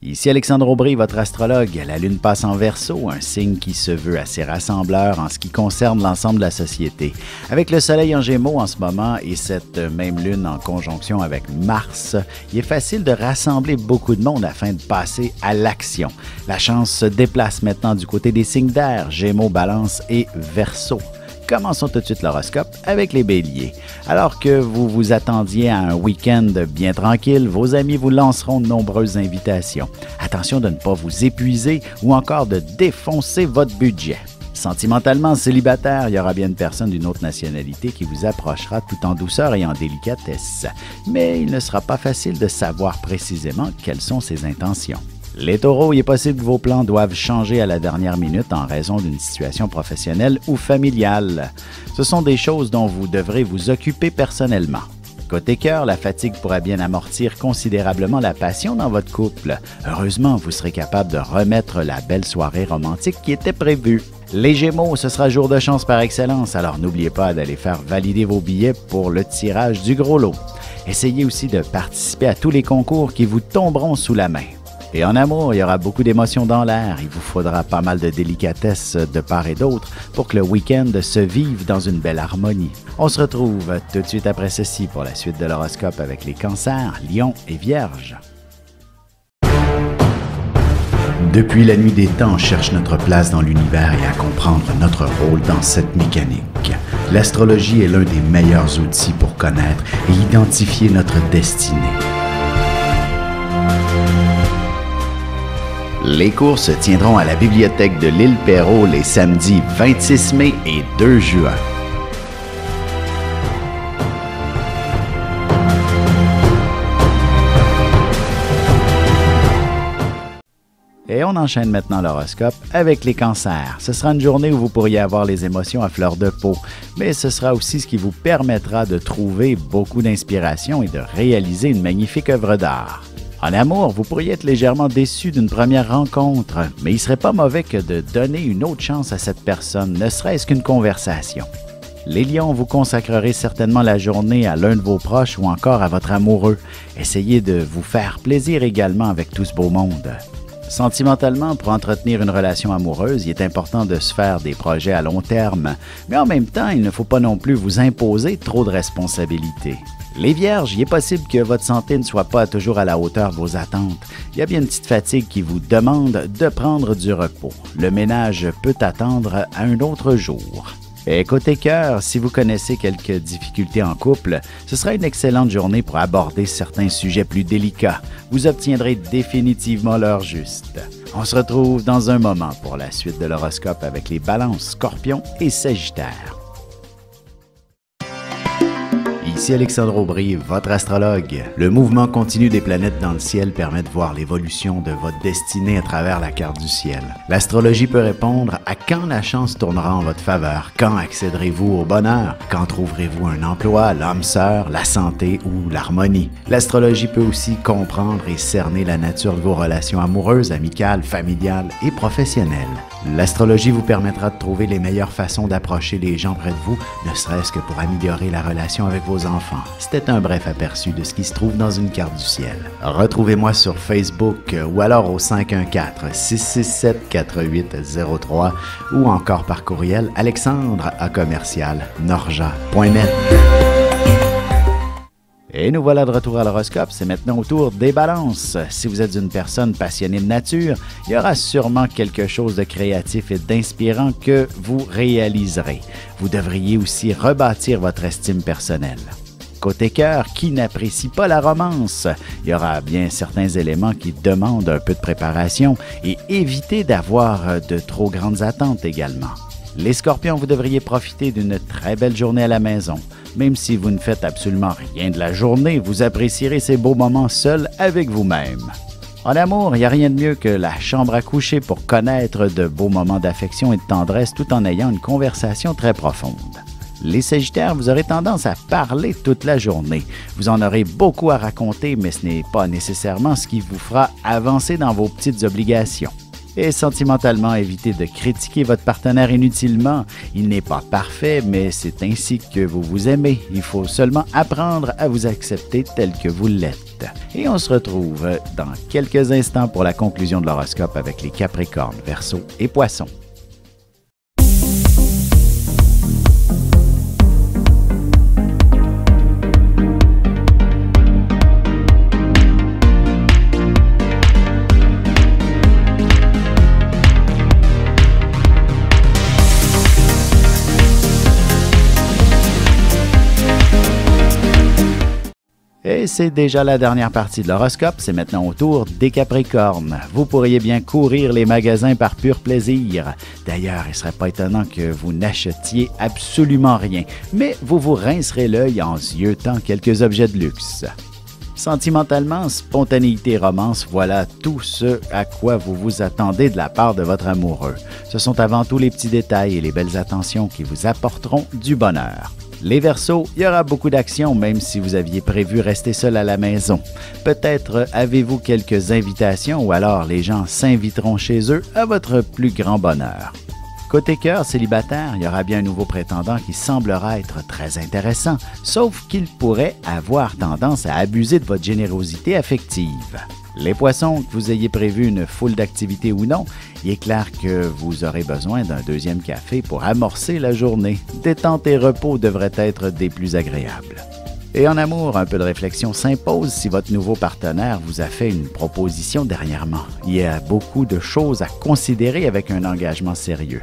Ici Alexandre Aubry, votre astrologue. La Lune passe en Verseau, un signe qui se veut assez rassembleur en ce qui concerne l'ensemble de la société. Avec le Soleil en Gémeaux en ce moment et cette même Lune en conjonction avec Mars, il est facile de rassembler beaucoup de monde afin de passer à l'action. La chance se déplace maintenant du côté des signes d'air, Gémeaux, Balance et Verseau. Commençons tout de suite l'horoscope avec les Béliers. Alors que vous vous attendiez à un week-end bien tranquille, vos amis vous lanceront de nombreuses invitations. Attention de ne pas vous épuiser ou encore de défoncer votre budget. Sentimentalement célibataire, il y aura bien une personne d'une autre nationalité qui vous approchera tout en douceur et en délicatesse. Mais il ne sera pas facile de savoir précisément quelles sont ses intentions. Les taureaux, il est possible que vos plans doivent changer à la dernière minute en raison d'une situation professionnelle ou familiale. Ce sont des choses dont vous devrez vous occuper personnellement. Côté cœur, la fatigue pourra bien amortir considérablement la passion dans votre couple. Heureusement, vous serez capable de remettre la belle soirée romantique qui était prévue. Les Gémeaux, ce sera jour de chance par excellence, alors n'oubliez pas d'aller faire valider vos billets pour le tirage du gros lot. Essayez aussi de participer à tous les concours qui vous tomberont sous la main. Et en amour, il y aura beaucoup d'émotions dans l'air. Il vous faudra pas mal de délicatesse de part et d'autre pour que le week-end se vive dans une belle harmonie. On se retrouve tout de suite après ceci pour la suite de l'horoscope avec les Cancers, Lions et Vierges. Depuis la nuit des temps, on cherche notre place dans l'univers et à comprendre notre rôle dans cette mécanique. L'astrologie est l'un des meilleurs outils pour connaître et identifier notre destinée. Les cours se tiendront à la bibliothèque de l'île Perrot les samedis 26 mai et 2 juin. Et on enchaîne maintenant l'horoscope avec les Cancers. Ce sera une journée où vous pourriez avoir les émotions à fleur de peau, mais ce sera aussi ce qui vous permettra de trouver beaucoup d'inspiration et de réaliser une magnifique œuvre d'art. En amour, vous pourriez être légèrement déçu d'une première rencontre, mais il ne serait pas mauvais que de donner une autre chance à cette personne, ne serait-ce qu'une conversation. Les Lions, vous consacrerez certainement la journée à l'un de vos proches ou encore à votre amoureux. Essayez de vous faire plaisir également avec tout ce beau monde. Sentimentalement, pour entretenir une relation amoureuse, il est important de se faire des projets à long terme, mais en même temps, il ne faut pas non plus vous imposer trop de responsabilités. Les Vierges, il est possible que votre santé ne soit pas toujours à la hauteur de vos attentes. Il y a bien une petite fatigue qui vous demande de prendre du repos. Le ménage peut attendre à un autre jour. Et côté cœur, si vous connaissez quelques difficultés en couple, ce sera une excellente journée pour aborder certains sujets plus délicats. Vous obtiendrez définitivement l'heure juste. On se retrouve dans un moment pour la suite de l'horoscope avec les Balances, Scorpions et Sagittaires. Ici Alexandre Aubry, votre astrologue. Le mouvement continu des planètes dans le ciel permet de voir l'évolution de votre destinée à travers la carte du ciel. L'astrologie peut répondre à quand la chance tournera en votre faveur, quand accéderez-vous au bonheur, quand trouverez-vous un emploi, l'âme sœur, la santé ou l'harmonie. L'astrologie peut aussi comprendre et cerner la nature de vos relations amoureuses, amicales, familiales et professionnelles. L'astrologie vous permettra de trouver les meilleures façons d'approcher les gens près de vous, ne serait-ce que pour améliorer la relation avec vos enfants. C'était un bref aperçu de ce qui se trouve dans une carte du ciel. Retrouvez-moi sur Facebook ou alors au 514-667-4803 ou encore par courriel alexandre@norja.net. Et nous voilà de retour à l'horoscope, c'est maintenant au tour des Balances. Si vous êtes une personne passionnée de nature, il y aura sûrement quelque chose de créatif et d'inspirant que vous réaliserez. Vous devriez aussi rebâtir votre estime personnelle. Côté cœur, qui n'apprécie pas la romance? Il y aura bien certains éléments qui demandent un peu de préparation et évitez d'avoir de trop grandes attentes également. Les Scorpions, vous devriez profiter d'une très belle journée à la maison. Même si vous ne faites absolument rien de la journée, vous apprécierez ces beaux moments seuls avec vous-même. En amour, il n'y a rien de mieux que la chambre à coucher pour connaître de beaux moments d'affection et de tendresse tout en ayant une conversation très profonde. Les Sagittaires, vous aurez tendance à parler toute la journée. Vous en aurez beaucoup à raconter, mais ce n'est pas nécessairement ce qui vous fera avancer dans vos petites obligations. Et sentimentalement, évitez de critiquer votre partenaire inutilement. Il n'est pas parfait, mais c'est ainsi que vous vous aimez. Il faut seulement apprendre à vous accepter tel que vous l'êtes. Et on se retrouve dans quelques instants pour la conclusion de l'horoscope avec les Capricornes, Verseaux et Poissons. Et c'est déjà la dernière partie de l'horoscope, c'est maintenant au tour des Capricornes. Vous pourriez bien courir les magasins par pur plaisir. D'ailleurs, il ne serait pas étonnant que vous n'achetiez absolument rien, mais vous vous rincerez l'œil en ziotant quelques objets de luxe. Sentimentalement, spontanéité et romance, voilà tout ce à quoi vous vous attendez de la part de votre amoureux. Ce sont avant tout les petits détails et les belles attentions qui vous apporteront du bonheur. Les Verseaux, il y aura beaucoup d'action même si vous aviez prévu rester seul à la maison. Peut-être avez-vous quelques invitations ou alors les gens s'inviteront chez eux à votre plus grand bonheur. Côté cœur célibataire, il y aura bien un nouveau prétendant qui semblera être très intéressant, sauf qu'il pourrait avoir tendance à abuser de votre générosité affective. Les Poissons, que vous ayez prévu une foule d'activités ou non, il est clair que vous aurez besoin d'un deuxième café pour amorcer la journée. Détente et repos devraient être des plus agréables. Et en amour, un peu de réflexion s'impose si votre nouveau partenaire vous a fait une proposition dernièrement. Il y a beaucoup de choses à considérer avec un engagement sérieux.